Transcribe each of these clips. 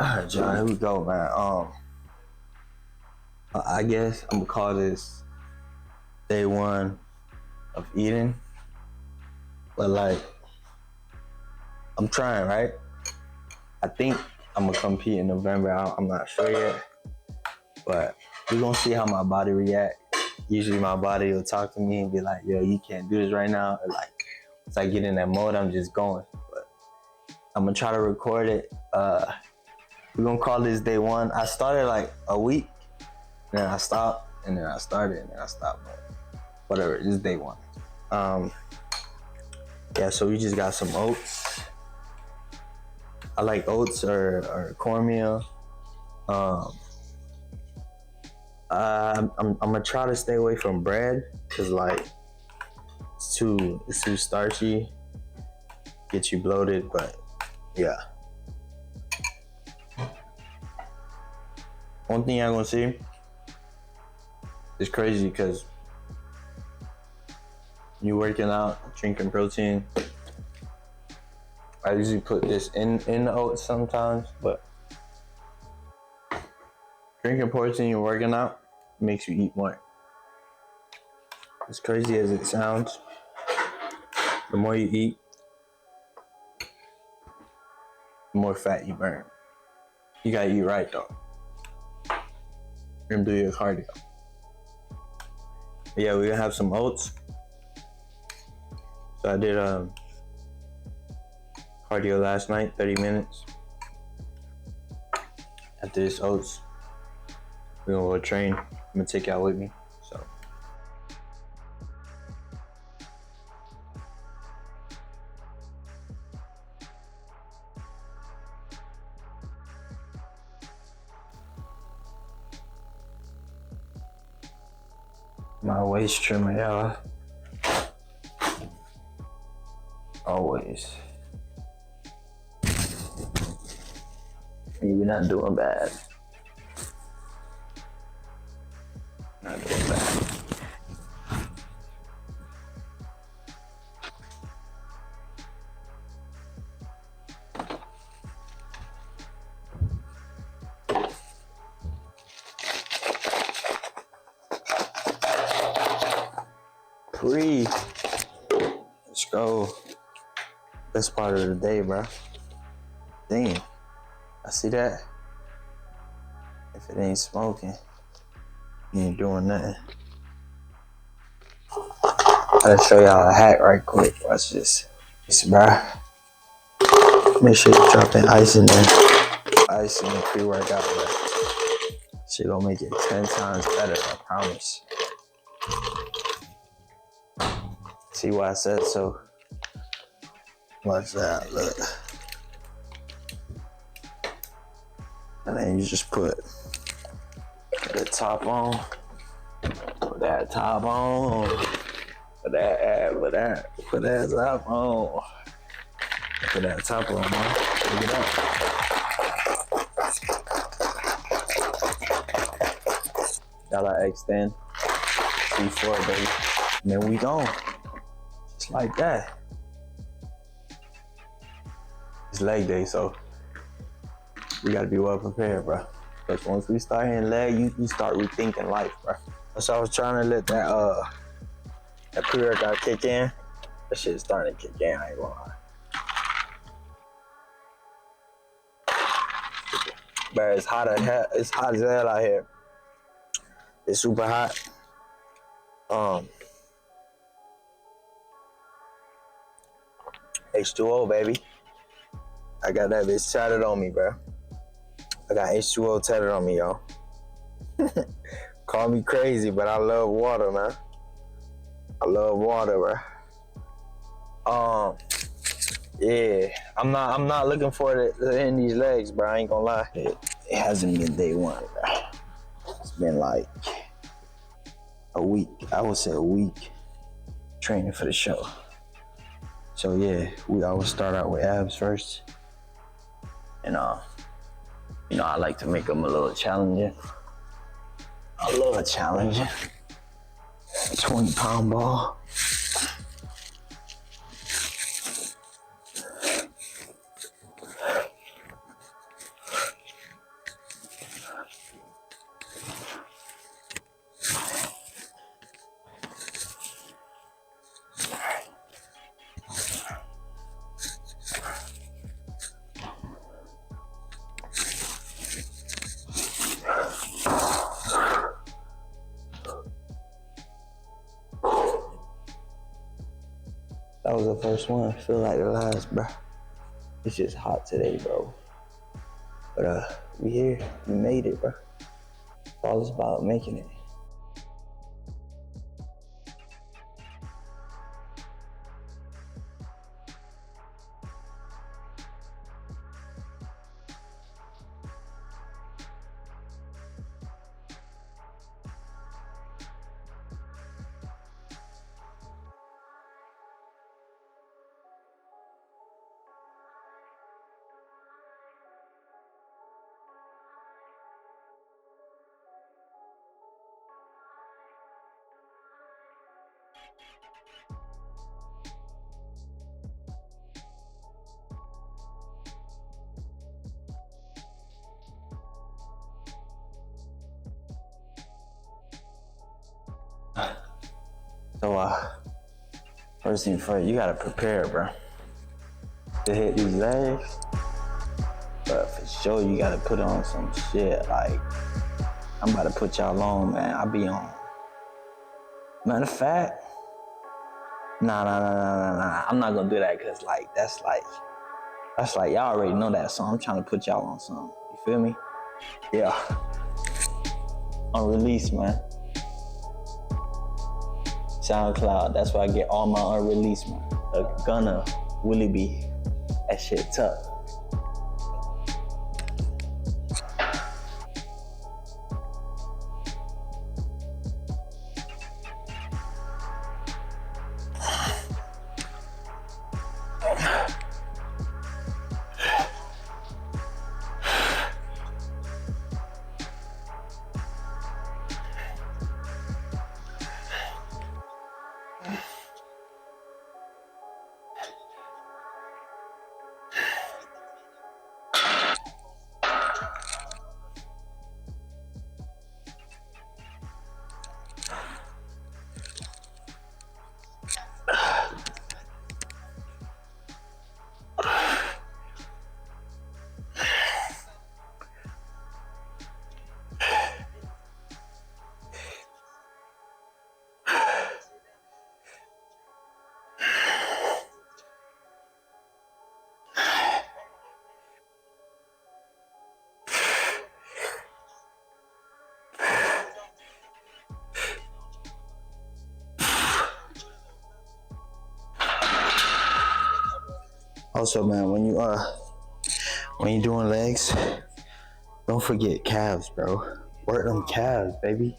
All right, John, here we go, man. I guess I'm gonna call this day one of eating, but like, I'm trying, right? I think I'm gonna compete in November. I'm not sure yet, but we're gonna see how my body react. Usually my body will talk to me and be like, yo, you can't do this right now. Or like, once I get in that mode, I'm just going. But I'm gonna try to record it. We're gonna call this day one. I started like a week, and then I stopped, and then I started, and then I stopped. But whatever, this is day one. Yeah, so we just got some oats. I like oats or cornmeal. I'm gonna try to stay away from bread because like it's too starchy, get you bloated. But yeah, one thing I'm gonna see is crazy because you working out, drinking protein. I usually put this in the oats sometimes, but drinking protein and working out makes you eat more. As crazy as it sounds, the more you eat, the more fat you burn. You gotta eat right though. And do your cardio. But yeah, we're gonna have some oats. So I did cardio last night, 30 minutes. After this oats, we're gonna go train. I'm gonna take y'all with me. So my waist trimmer, y'all. Always. You're not doing bad. Not doing bad. Free. Let's go. Best part of the day, bro. Damn. I see that. If it ain't smoking, you ain't doing nothing. I'll show y'all a hack right quick. Watch this. This, bro. Make sure you drop in ice in there. Ice in the pre-workout, bro. Shit gonna make it 10 times better, I promise. See why I said so? Watch that, look. And then you just put the top on. Put that top on. Put that top on. Put that top on, man. Look it up. Gotta extend. C4, baby. And then we gone. Just like that. It's leg day, so we gotta be well prepared, bro. Because once we start hitting leg, you start rethinking life, bro. So I was trying to let that pre-workout kick in. That shit's starting to kick in, I ain't gonna lie. But it's hot as hell out here. It's super hot. H2O, baby. I got that bitch tatted on me, bro. I got H2O tatted on me, y'all. Call me crazy, but I love water, man. I love water, bro. Yeah. I'm not looking forward to hitting these legs, bro. I ain't gonna lie. It hasn't been day one, bro. It's been like a week. I would say a week training for the show. So yeah, we always start out with abs first. And I like to make them a little challenging. I love challenging. 20-pound ball. first one, feel like the last, bro. It's just hot today, bro. But we here, we made it, bro. It's all about making it. So, first thing first, you gotta prepare, bro, to hit these legs. But for sure, you gotta put on some shit. Like, I'm about to put y'all on, man. I be on. Matter of fact, nah. I'm not gonna do that, cause that's like y'all already know that song. I'm trying to put y'all on something. You feel me? Yeah. On release, man. SoundCloud, that's where I get all my unreleased, man. Gunna, Willie B, that shit tough. Also, man, when you doing legs, don't forget calves, bro. Work them calves, baby.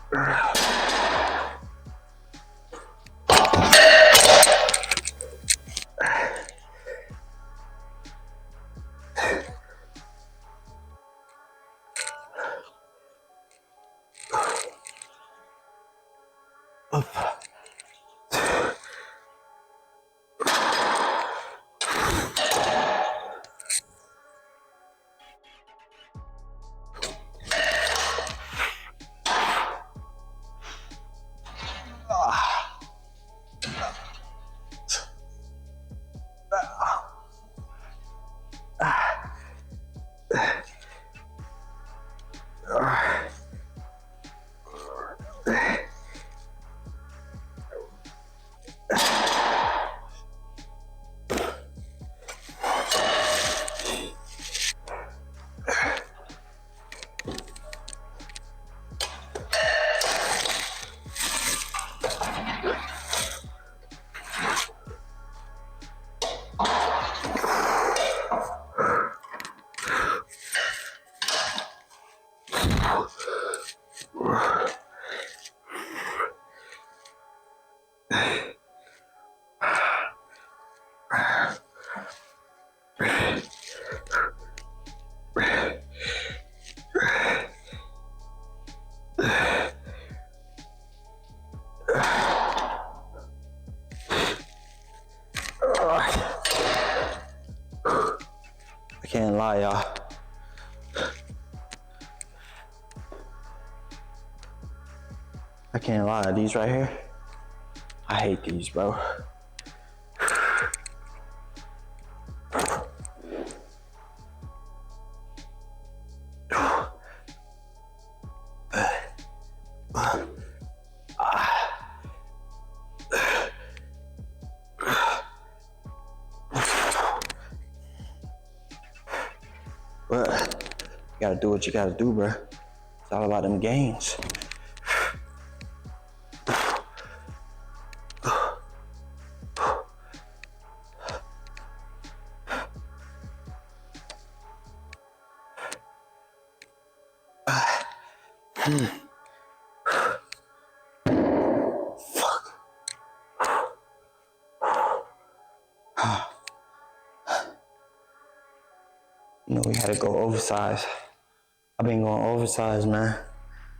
I can't lie, y'all. I can't lie, these right here, I hate these, bro. But you gotta do what you gotta do, bro. It's all about them gains. You know, we had to go oversized. I've been going oversized, man.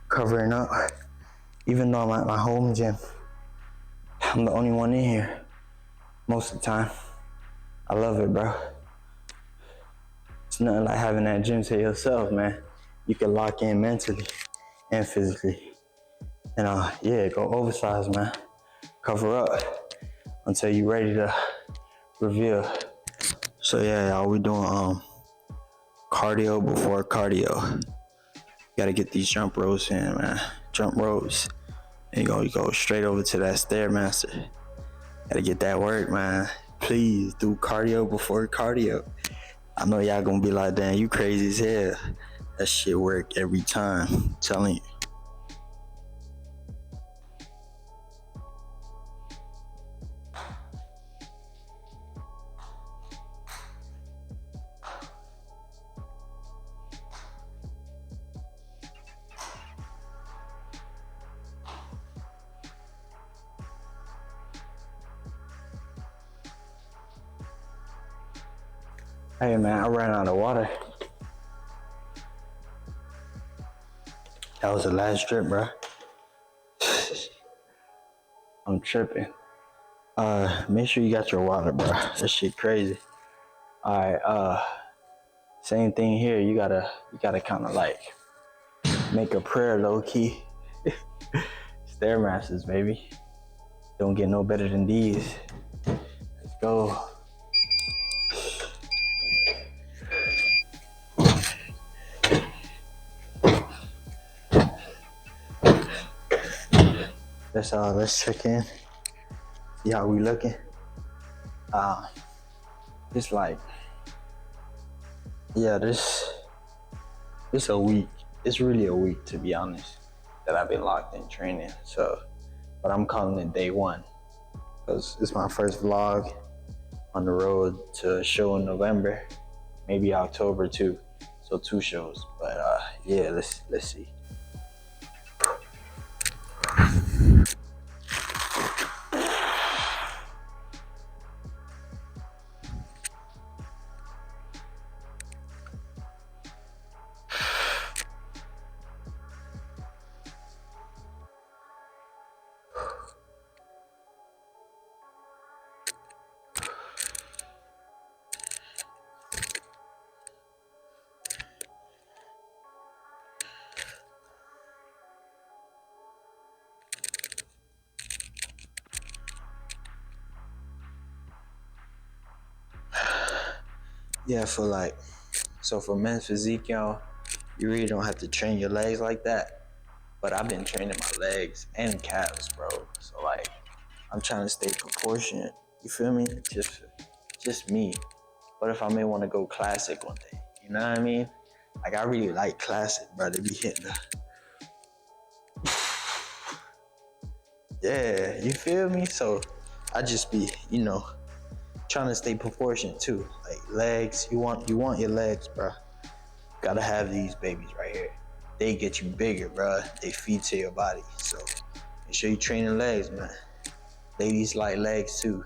Covering up. Even though I'm at my home gym, I'm the only one in here most of the time. I love it, bro. It's nothing like having that gym to yourself, man. You can lock in mentally and physically. And yeah, go oversized, man. Cover up until you're ready to reveal. So yeah, y'all, we doing cardio before cardio. Gotta get these jump ropes in, man. Jump ropes. And you go straight over to that Stairmaster. Gotta get that work, man. Please do cardio before cardio. I know y'all gonna be like, damn, you crazy as hell. That shit work every time. I'm telling you. Hey man, I ran out of water. That was the last drip, bro. I'm tripping. Make sure you got your water, bro. That shit crazy. Alright, same thing here. You gotta kind of like make a prayer low key. Stairmasters, baby. Don't get no better than these. Let's go. Let's check in. See how we looking. It's like, yeah, this a week. It's really a week, to be honest, that I've been locked in training. So, but I'm calling it day one because it's my first vlog on the road to a show in November, maybe October too. So 2 shows. But yeah, let's see. Yeah, so for men's physique, y'all, you really don't have to train your legs like that. But I've been training my legs and calves, bro. So like, I'm trying to stay proportionate. You feel me? Just me. What if I may want to go classic one day? You know what I mean? Like I really like classic, bro. They be hitting the yeah. You feel me? So I just be, trying to stay proportionate too. Like legs, you want your legs, bro. Gotta have these babies right here. They get you bigger, bro. They feed to your body. So make sure you train your legs, man. Ladies like legs too.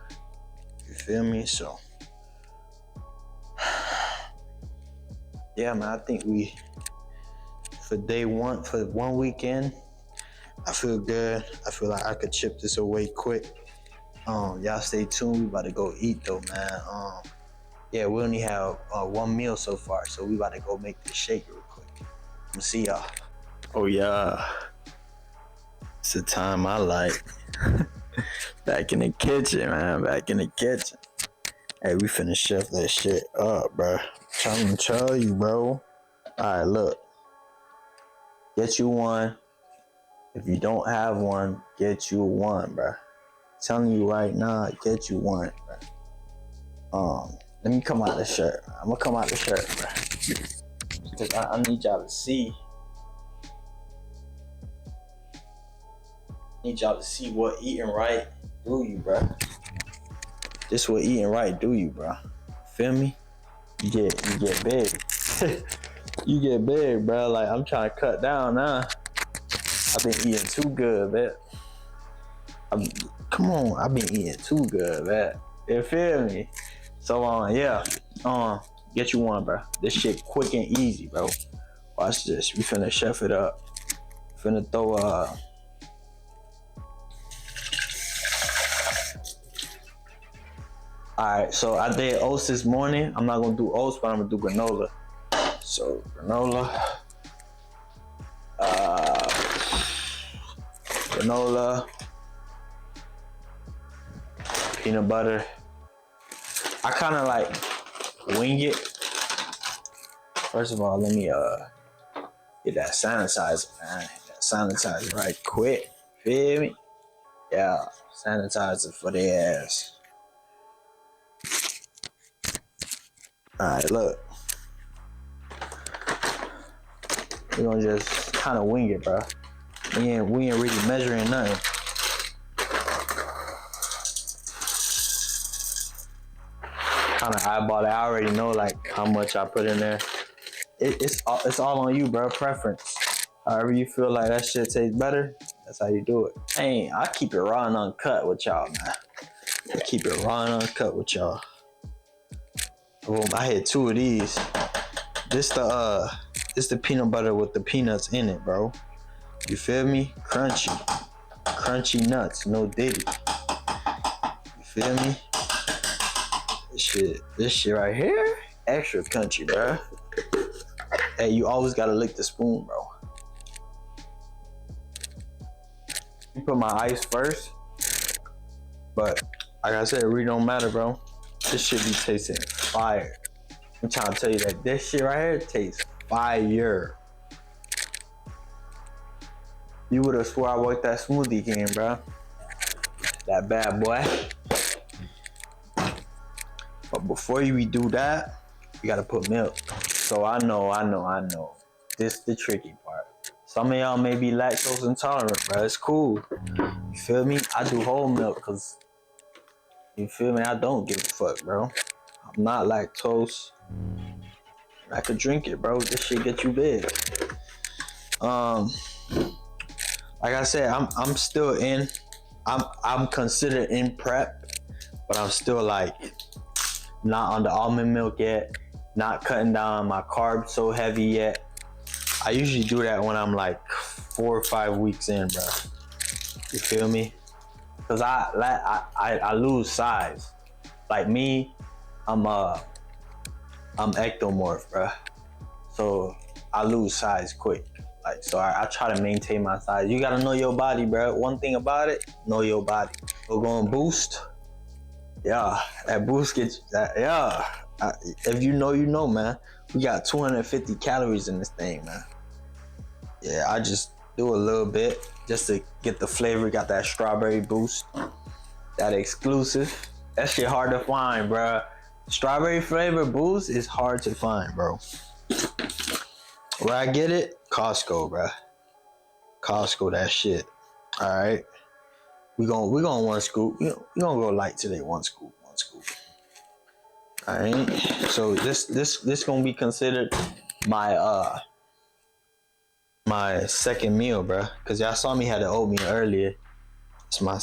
You feel me? So yeah, man. I think for day one, for 1 weekend, I feel good. I feel like I could chip this away quick. Y'all stay tuned. We about to go eat though, man. Yeah, we only have 1 meal so far, so we about to go make this shake real quick. I'm gonna see y'all. Oh yeah, it's the time I like. Back in the kitchen, man. Back in the kitchen. Hey, we finna chef that shit up, bro. Trying to tell you, bro. Alright, look. Get you one. If you don't have one, get you one, bro. Telling you right now, get you one, bro. Let me come out the shirt. I'm gonna come out the shirt, bro. Because I need y'all to see. Need y'all to see what eating right do you, bro. This what eating right do you, bro. Feel me? You get big. You get big, bro. Like I'm trying to cut down now. I've been eating too good, man. Come on, I've been eating too good, man. You feel me? So yeah. Get you one, bro. This shit quick and easy, bro. Watch this. We finna chef it up. Finna throw Alright, so I did oats this morning. I'm not gonna do oats, but I'm gonna do granola. So granola. Granola. Peanut butter. I kinda like wing it. First of all, let me get that sanitizer, man. That sanitizer right quick. Feel me? Yeah, sanitizer for the ass. Alright, look. We're gonna just kind of wing it, bro. We ain't really measuring nothing. Kind of eyeball it. I already know like how much I put in there. It's all on you, bro. Preference. However you feel like that shit tastes better, that's how you do it. Hey, I keep it raw and uncut with y'all, man. I keep it raw and uncut with y'all. Boom, I had 2 of these. This the peanut butter with the peanuts in it, bro. You feel me? Crunchy nuts, no diddy. You feel me? This shit right here, extra crunchy, bro. Hey, you always gotta lick the spoon, bro. You put my ice first, but like I said, it really don't matter, bro. This shit be tasting fire. I'm trying to tell you that this shit right here tastes fire. You would have swore I worked that smoothie game, bro. That bad boy. But before you do that, you gotta put milk. So I know. This the tricky part. Some of y'all may be lactose intolerant, bro. It's cool. You feel me? I do whole milk because, you feel me? I don't give a fuck, bro. I'm not lactose. I could drink it, bro. This shit get you big. like I said, I'm still in. I'm considered in prep, but I'm still like not on the almond milk yet. Not cutting down my carbs so heavy yet. I usually do that when I'm like 4 or 5 weeks in, bro. You feel me? Cause I lose size. Like me, I'm ectomorph, bro. So I lose size quick. Like, so I try to maintain my size. You gotta know your body, bro. One thing about it, know your body. We're going boost. Yeah, that boost gets that. Yeah, if you know, you know, man. We got 250 calories in this thing, man. Yeah, I just do a little bit just to get the flavor. Got that strawberry boost, that exclusive. That shit hard to find, bro. Strawberry flavor boost is hard to find, bro. Where I get it? Costco, bro. Costco, that shit. All right. We gonna one scoop. We gonna go light today. One scoop. All right. So this gonna be considered my my second meal, bro. Cause y'all saw me had the oatmeal earlier. This my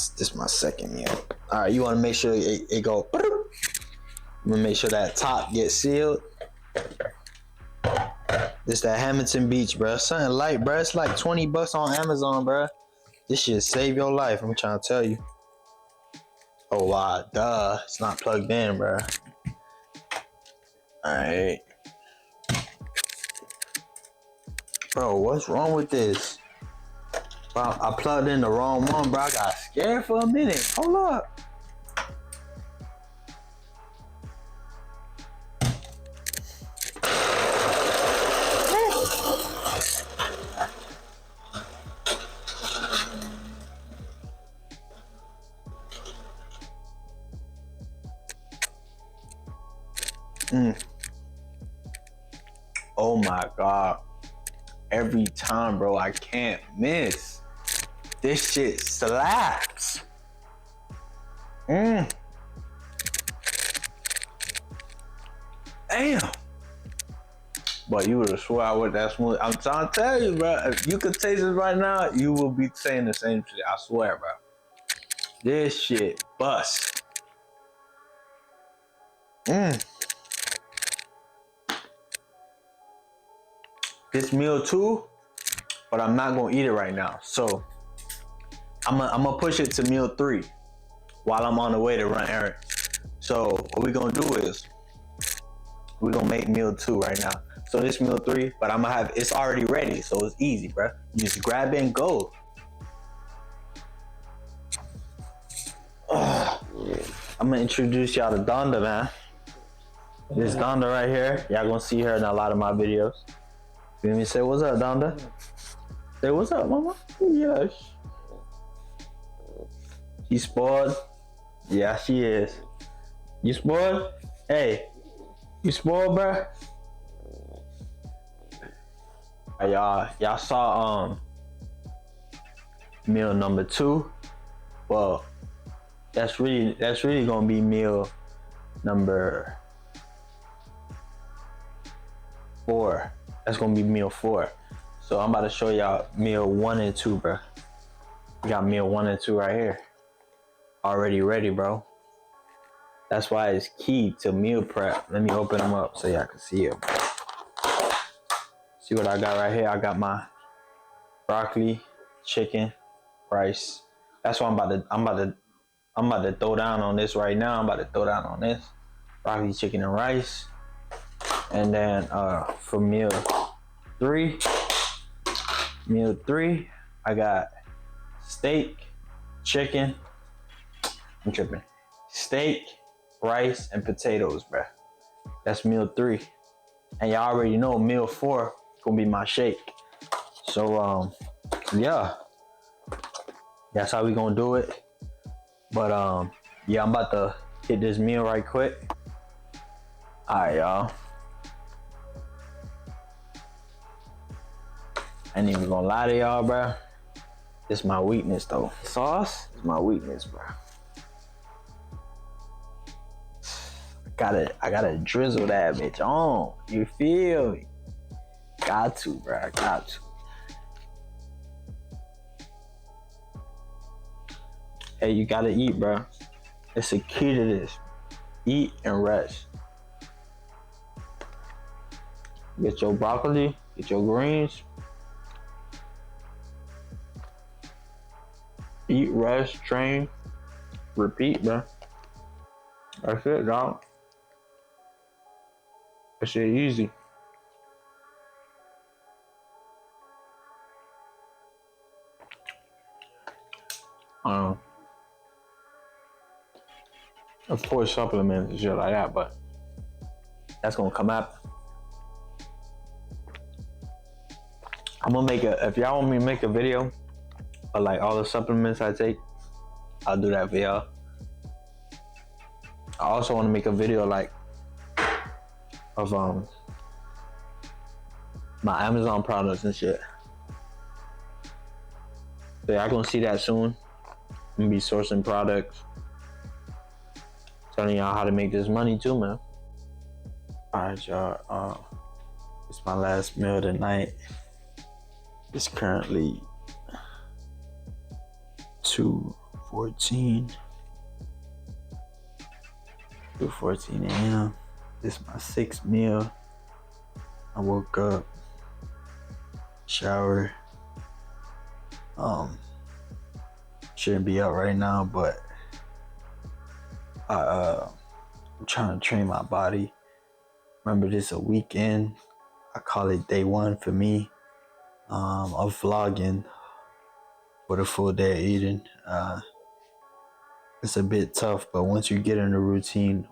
second meal. All right. You wanna make sure it go. I'm gonna make sure that top gets sealed. This that Hamilton Beach, bro. Something light, bro. It's like $20 on Amazon, bro. This shit save your life. I'm trying to tell you. Oh wow, duh. It's not plugged in, bro. All right, bro. What's wrong with this? Bro, I plugged in the wrong one, bro. I got scared for a minute. Hold up. Oh my God. Every time, bro, I can't miss. This shit slaps. Damn. But you would have swore I would that smooth. I'm trying to tell you, bro. If you could taste it right now, you will be saying the same shit. I swear, bro. This shit bust. This meal too, but I'm not gonna eat it right now. So I'm gonna push it to meal 3 while I'm on the way to run errands. So what we gonna do is we're gonna make meal 2 right now. So this meal 3, but I'm gonna have it's already ready, so it's easy, bro. You just grab it and go. I'm gonna introduce y'all to Donda, man. This Donda right here, y'all gonna see her in a lot of my videos. Feel me? Say what's up, Donda. Say what's up, mama. Yes. She spoiled? Yeah, she is. You spoiled? Hey, you spoiled, bruh? Y'all saw meal number 2. Well, that's really gonna be meal number 4. That's gonna be meal 4. So I'm about to show y'all meal 1 and 2, bro. We got meal 1 and 2 right here. Already ready, bro. That's why it's key to meal prep. Let me open them up so y'all can see it. See what I got right here? I got my broccoli, chicken, rice. That's what I'm about to throw down on this right now. I'm about to throw down on this. Broccoli, chicken, and rice. And then for meal 3, I got steak, chicken. I'm tripping. Steak, rice, and potatoes, bruh. That's meal 3. And y'all already know meal 4 is gonna be my shake. So yeah. That's how we gonna do it. But yeah, I'm about to hit this meal right quick. Alright, y'all. I ain't even gonna lie to y'all, bro. This is my weakness, though. Sauce is my weakness, bro. I gotta drizzle that bitch on. You feel me? Got to, bro. Got to. Hey, you gotta eat, bro. It's a key to this. Eat and rest. Get your broccoli, get your greens. Eat, rest, train, repeat, bro. That's it, dog. That shit easy. Um, of course, supplements and shit like that, but that's gonna come up. I'm gonna make if y'all want me to make a video of like all the supplements I take, I'll do that for y'all. I also want to make a video like of my Amazon products and shit. So y'all gonna see that soon. I'm gonna be sourcing products, telling y'all how to make this money too, man. Alright, y'all. It's my last meal tonight. It's currently 2:14 a.m. This is my sixth meal. I woke up, showered. Shouldn't be up right now, but I'm trying to train my body. Remember, this is a weekend. I call it day one for me of vlogging for the full day of eating. It's a bit tough, but once you get in the routine,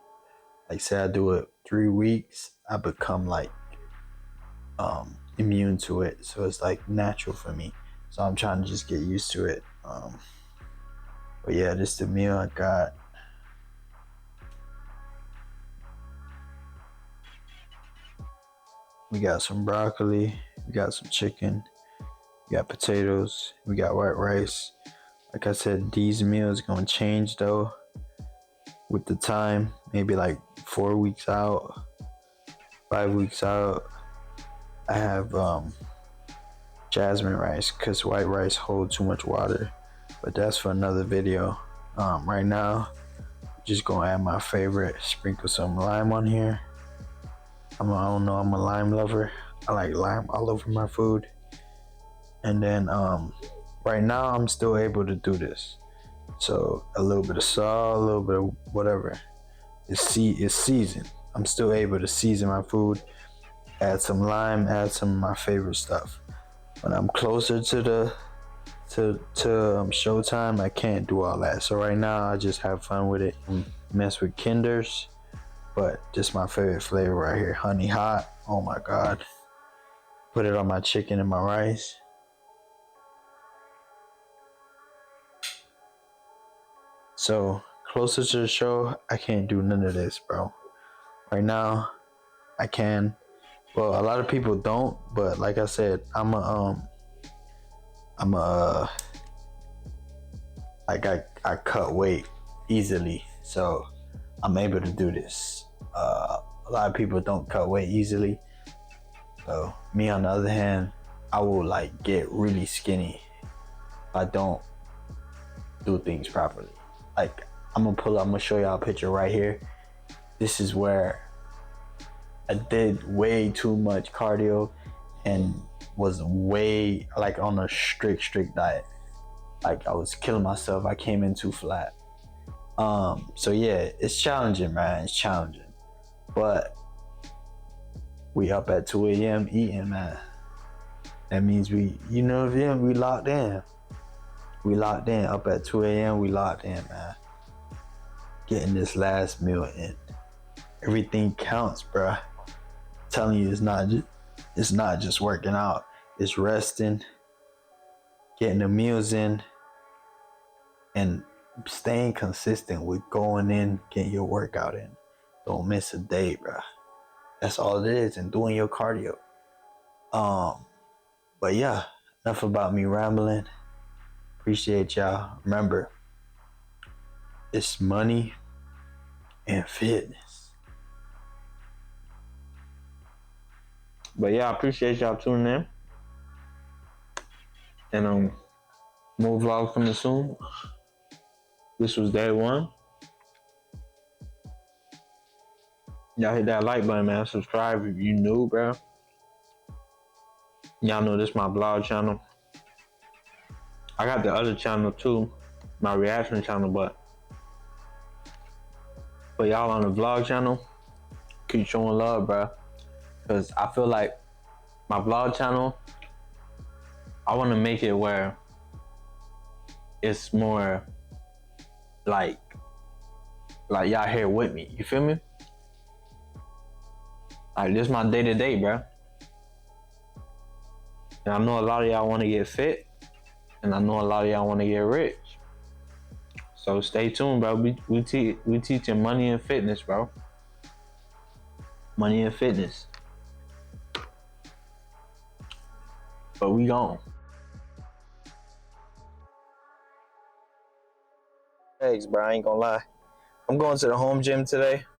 like say I do it 3 weeks, I become like immune to it. So it's like natural for me. So I'm trying to just get used to it. But yeah, this is the meal I got. We got some broccoli, we got some chicken, we got potatoes, we got white rice. Like I said, these meals gonna change though with the time. Maybe like 4 weeks out, 5 weeks out. I have jasmine rice because white rice holds too much water. But that's for another video. Right now, just gonna add my favorite, sprinkle some lime on here. I don't know, I'm a lime lover. I like lime all over my food. And then right now I'm still able to do this. So a little bit of salt, a little bit of whatever. It's seasoned. I'm still able to season my food, add some lime, add some of my favorite stuff. When I'm closer to showtime, I can't do all that. So right now I just have fun with it and mess with Kinders. But just my favorite flavor right here, honey hot. Oh my God. Put it on my chicken and my rice. So closer to the show, I can't do none of this, bro. Right now, I can. Well, a lot of people don't, but like I said, I cut weight easily, so I'm able to do this. A lot of people don't cut weight easily. So me, on the other hand, I will like get really skinny if I don't do things properly. Like I'm gonna show y'all a picture right here. This is where I did way too much cardio and was way like on a strict diet. Like I was killing myself. I came in too flat. So yeah, it's challenging, man. It's challenging. But we up at 2 a.m. eating, man. That means we locked in. We locked in. Up at 2 a.m. we locked in, man. Getting this last meal in. Everything counts, bruh. I'm telling you, it's not just working out. It's resting, getting the meals in, and staying consistent with going in, getting your workout in. Don't miss a day, bruh. That's all it is, and doing your cardio. But yeah, enough about me rambling. Appreciate y'all. Remember, it's money and fitness. But yeah, I appreciate y'all tuning in. And more vlogs coming soon. this was day one. Y'all hit that like button, man. Subscribe if you new, bro. Y'all know this my vlog channel. I got the other channel too, my reaction channel, but y'all on the vlog channel, keep showing love, bro. Cause I feel like my vlog channel, I want to make it where it's more like y'all here with me. You feel me? Like this my day to day, bro. And I know a lot of y'all want to get fit, and I know a lot of y'all want to get rich. So stay tuned, bro. We teaching money and fitness, bro. Money and fitness. But we gone. Thanks, bro. I ain't gonna lie. I'm going to the home gym today.